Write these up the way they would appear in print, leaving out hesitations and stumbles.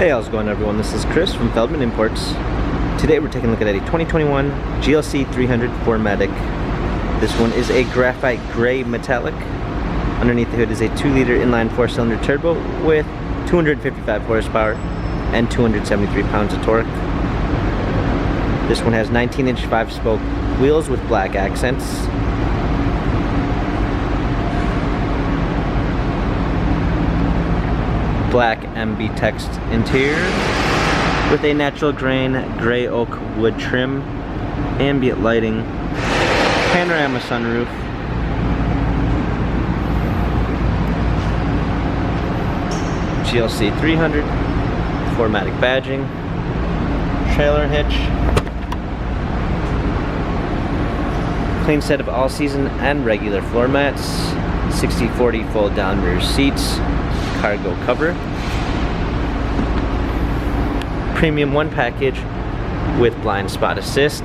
Hey, how's it going everyone? This is Chris from Feldmann Imports. Today we're taking a look at a 2021 GLC 300 4MATIC. This one is a graphite gray metallic. Underneath the hood is a 2-liter inline 4-cylinder turbo with 255 horsepower and 273 pounds of torque. This one has 19-inch 5-spoke wheels with black accents. Black MB text interior with a natural grain gray oak wood trim, ambient lighting, panorama sunroof, GLC 300, 4MATIC badging, trailer hitch, clean set of all-season and regular floor mats, 60/40 fold-down rear seats, cargo cover, premium 1 package with blind spot assist,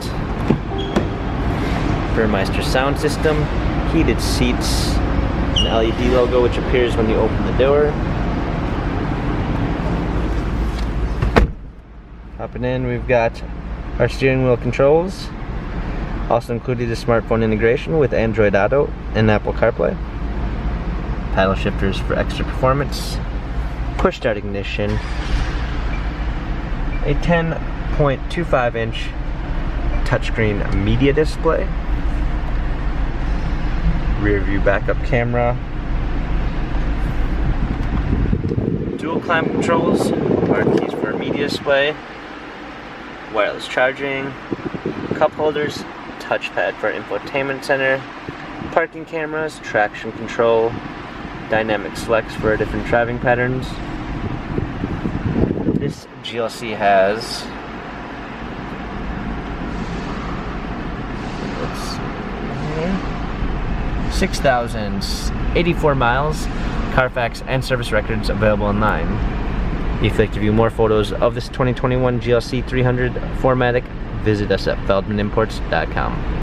Burmeister sound system, heated seats, an LED logo which appears when you open the door. Hopping in, we've got our steering wheel controls, also included a smartphone integration with Android Auto and Apple CarPlay. Paddle shifters for extra performance, push start ignition, a 10.25-inch touchscreen media display, rear view backup camera, dual climate controls, power keys for a media display, wireless charging, cup holders, touchpad for infotainment center, parking cameras, traction control, dynamic selects for different driving patterns. This GLC has 6,084 miles, Carfax and service records available online. If you'd like to view more photos of this 2021 GLC 300 4MATIC, visit us at feldmannimports.com.